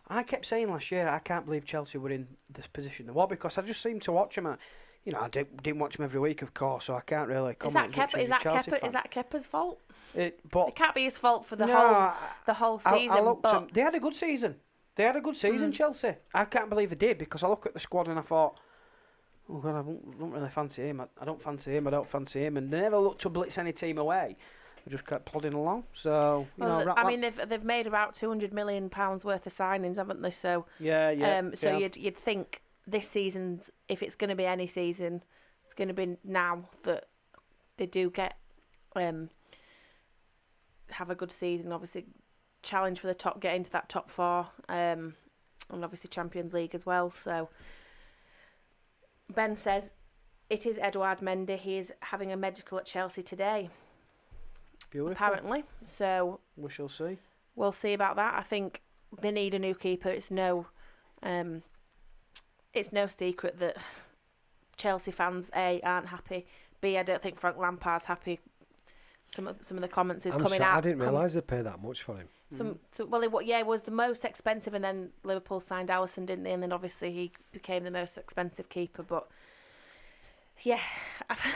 I kept saying last year, I can't believe Chelsea were in this position. Well, because I just seemed to watch them. I didn't watch them every week, of course, so I can't really comment as much as a Chelsea fan. Is that Kepa's fault? But It can't be his fault for the no, whole season. I looked at, they had a good season. Chelsea. I can't believe they did, because I look at the squad and I thought, oh God, I don't really fancy him. I don't fancy him. And they never looked to blitz any team away. They just kept plodding along. So, they've made about £200 million worth of signings, haven't they? So yeah. You'd think this season's, if it's going to be any season, it's going to be now that they do get have a good season. Obviously, challenge for the top, get into that top four, and obviously Champions League as well. So Ben says it is Edouard Mendy. He is having a medical at Chelsea today. Beautiful. Apparently, so we shall see. We'll see about that. I think they need a new keeper. It's no secret that Chelsea fans aren't happy. B, I don't think Frank Lampard's happy. Some of the comments is coming out. I didn't realise they paid that much for him. It was the most expensive, and then Liverpool signed Alisson, didn't they? And then obviously he became the most expensive keeper. But yeah,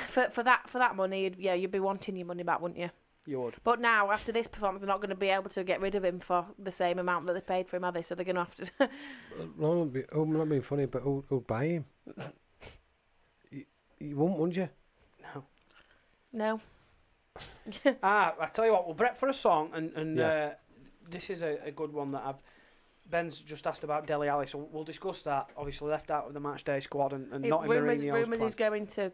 for that money, you'd be wanting your money back, wouldn't you? You would. But now, after this performance, they're not going to be able to get rid of him for the same amount that they paid for him, are they? So they're going to have to. No, I'm not being funny, but who'd buy him? You wouldn't you? No. I tell you what, we'll break for a song, and this is a good one that Ben's just asked about Dele Alli, so we'll discuss that. Obviously left out of the match day squad and not in Mourinho's plan. Rumours he's going to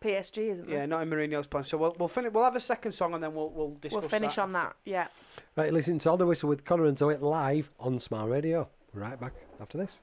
PSG, isn't there? Yeah, not in Mourinho's plan. So we'll finish. We'll have a second song and then we'll discuss. We'll finish on that. Yeah. Right, listen to On the Whistle with Connor and Zoe live on Smile Radio. Right back after this.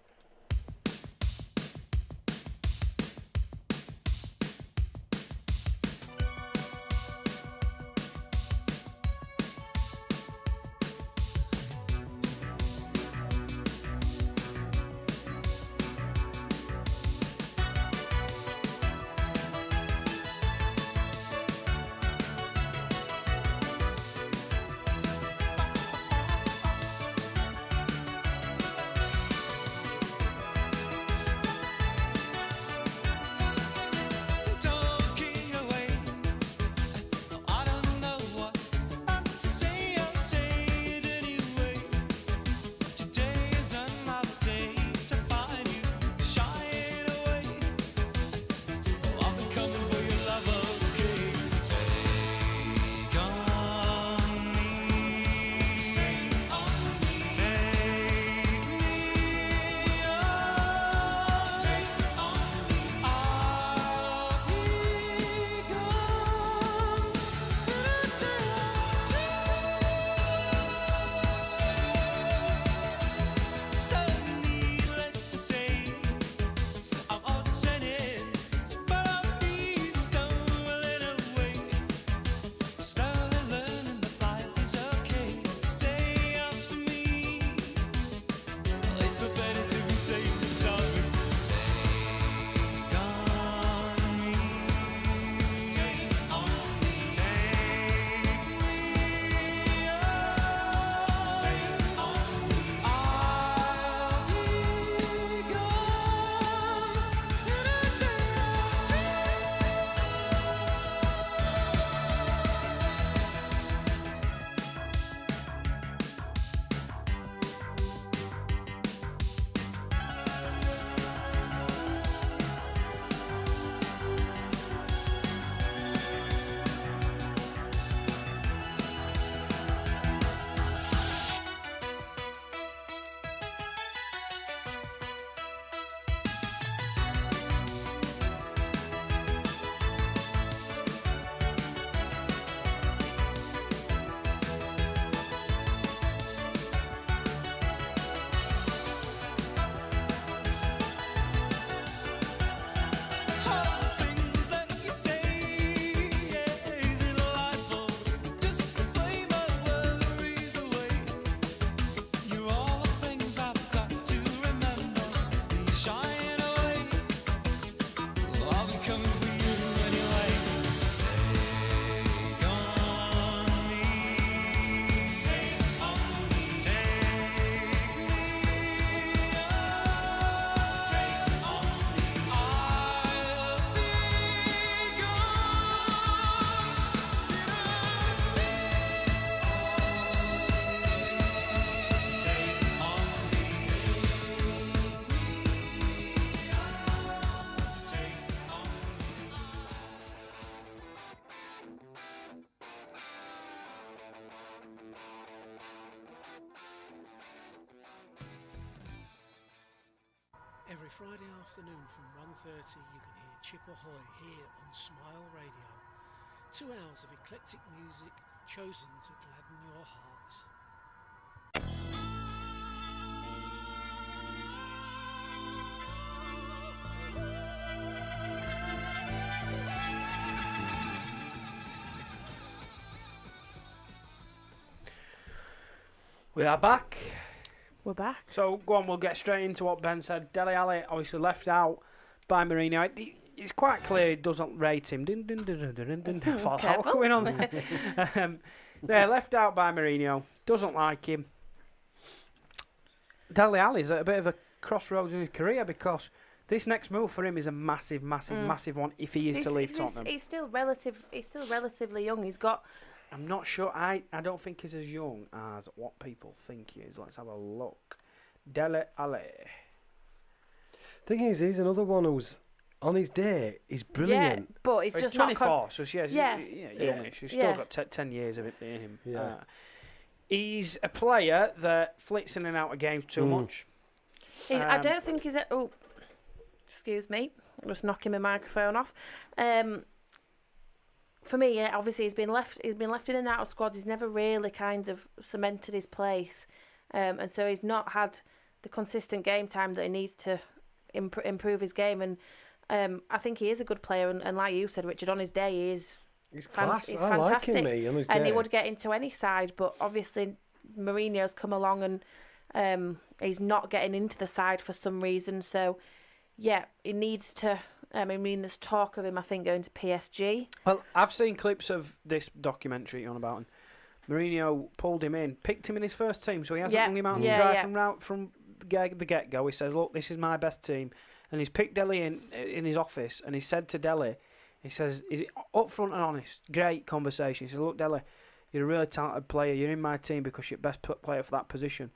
Every Friday afternoon from 1:30 you can hear Chip Ahoy here on Smile Radio. 2 hours of eclectic music chosen to gladden your heart. We are back. We're back. So go on, we'll get straight into what Ben said. Dele Alli obviously left out by Mourinho. It's quite clear he doesn't rate him. What's going on there? They're left out by Mourinho. Doesn't like him. Dele Alli's at a bit of a crossroads in his career because this next move for him is a massive one if he is to leave Tottenham. He's still relatively young. He's got. I'm not sure. I don't think he's as young as what people think he is. Let's have a look. Dele Alli. Thing is, he's another one who's on his day. He's brilliant. Yeah, but it's He's just 24, not. so youngish. He's still got 10 years of it in him. Yeah. He's a player that flits in and out of games too much. I don't think he's. Oh, excuse me. I'm just knocking my microphone off. For me, yeah, obviously he's been left in and out of squads. He's never really kind of cemented his place, and so he's not had the consistent game time that he needs to improve his game. And I think he is a good player. And like you said, Richard, on his day he is. He's class. He's I like fantastic. him, on his And day. he would get into any side, but obviously Mourinho's come along and he's not getting into the side for some reason. So yeah, he needs to. I mean, there's talk of him, I think, going to PSG. Well, I've seen clips of this documentary on about him. Mourinho pulled him in, picked him in his first team, so he hasn't hung him out to dry from the get-go. He says, look, this is my best team. And he's picked Dele in his office, and he said to Dele, he says, is it upfront and honest? Great conversation. He says, look, Dele, you're a really talented player. You're in my team because you're best player for that position.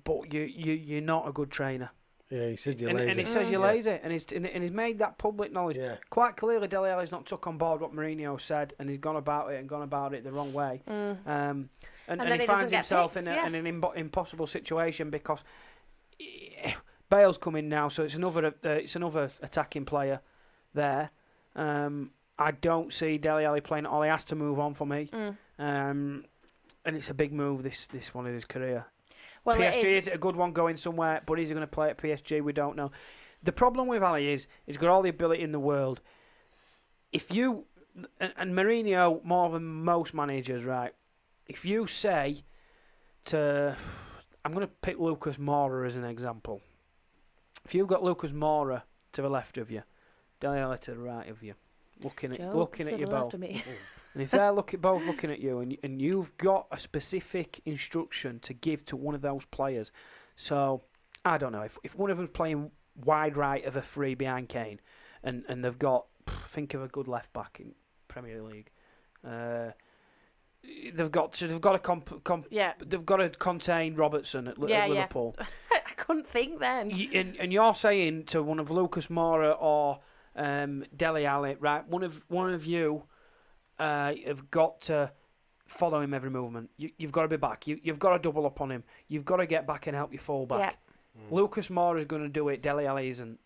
But you're not a good trainer. Yeah, he said you're lazy. And he says you're lazy, and he's made that public knowledge. Yeah. Quite clearly, Dele Alli's not took on board what Mourinho said, and he's gone about it the wrong way. And he finds himself in an impossible situation because Bale's coming now, so it's another attacking player there. I don't see Dele Alli playing at all. He has to move on for me, and it's a big move. This one in his career. Well, PSG is a good one going somewhere, but is he going to play at PSG? We don't know. The problem with Ali is he's got all the ability in the world. If you and Mourinho more than most managers, right? If you say to, I'm going to pick Lucas Moura as an example. If you've got Lucas Moura to the left of you, Dele Alli to the right of you, looking at you both. And if they're both looking at you and you've got a specific instruction to give to one of those players, so I don't know, if one of them's playing wide right of a free behind Kane and they've got, think of a good left back in Premier League, they've got to contain Robertson at Liverpool. I couldn't think then. And you're saying to one of Lucas Moura or Dele Alli, right? One of you have got to follow him every movement. You've got to be back. You've got to double up on him. You've got to get back and help your full back. Yeah. Lucas Moura is going to do it. Dele Alli isn't.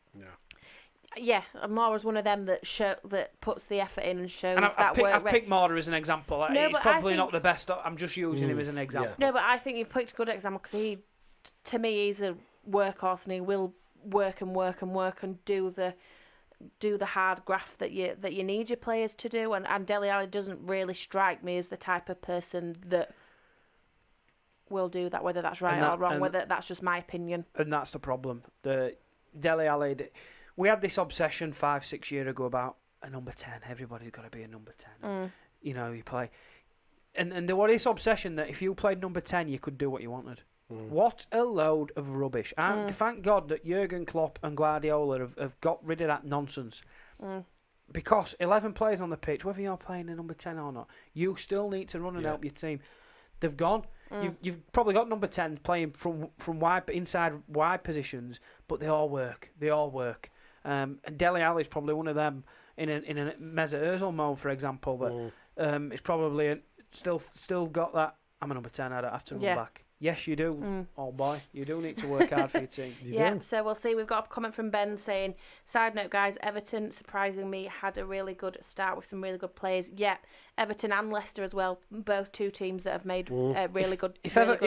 Yeah, Moura's one of them that puts the effort in and shows and I've picked Moura as an example. No, he's probably not the best. I'm just using him as an example. No, but I think you've picked a good example because to me, he's a workhorse and he will work and do the hard graft that you need your players to do. And Dele Alli doesn't really strike me as the type of person that will do that, whether that's right or wrong, whether that's just my opinion. And that's the problem. The Dele Alli, we had this obsession 5-6 years ago about a number 10. Everybody's got to be a number 10. You know, you play. And there was this obsession that if you played number 10, you could do what you wanted. What a load of rubbish. And thank God that Jurgen Klopp and Guardiola have got rid of that nonsense. Because 11 players on the pitch, whether you're playing a number 10 or not, you still need to run and help your team. They've gone. You've probably got number 10 playing from wide, inside wide positions, but they all work. And Dele Alli is probably one of them in a Mesut Ozil mode, for example, that it's probably still got that, I'm a number 10, I don't have to run back. Yes, you do, old boy. You do need to work hard for your team. You Yeah, do. so we'll see. We've got a comment from Ben saying, side note, guys, Everton, surprisingly, had a really good start with some really good players. Yeah, Everton and Leicester as well, both two teams that have made really good starts.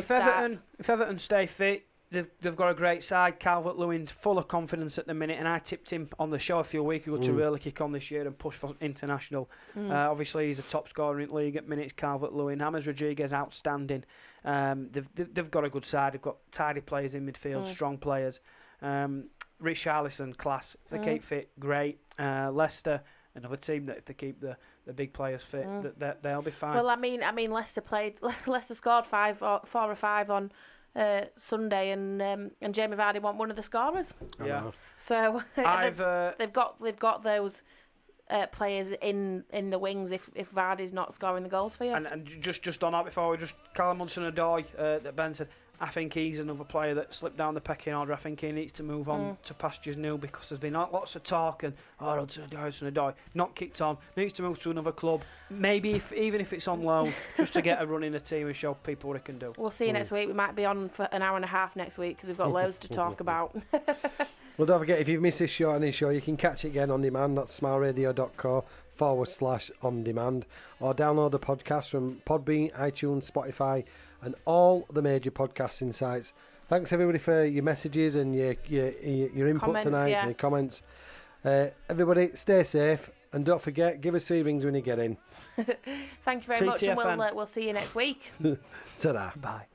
If Everton stay fit, they've got a great side. Calvert-Lewin's full of confidence at the minute, and I tipped him on the show a few weeks ago to really kick on this year and push for international. Obviously, he's a top scorer in the league at minutes, Calvert-Lewin. James Rodriguez, outstanding. They've got a good side. They've got tidy players in midfield, strong players. Richarlison, class. If they keep fit, great. Leicester, another team that if they keep the big players fit, they'll be fine. Well, I mean, Leicester scored 4 or 5 on Sunday, and Jamie Vardy wasn't one of the scorers. Yeah. So they've got those players in the wings if Vardy's not scoring the goals for you. And just on that before we Callum Hudson-Odoi that Ben said, I think he's another player that slipped down the pecking order. I think he needs to move on to pastures new because there's been lots of talk and Hudson-Odoi not kicked on, needs to move to another club, maybe even if it's on loan, just to get a run in the team and show people what he can do. We'll see you next week. We might be on for an hour and a half next week because we've got loads to talk about. Well, don't forget, if you've missed this show or any show, you can catch it again on demand. That's smileradio.co/on demand, or download the podcast from Podbean, iTunes, Spotify, and all the major podcasting sites. Thanks everybody for your messages and your input Comments, tonight and your comments. Everybody, stay safe, and don't forget, give us 3 rings when you get in. Thank you very much, and TTFN. we'll see you next week. Ta-da. Bye.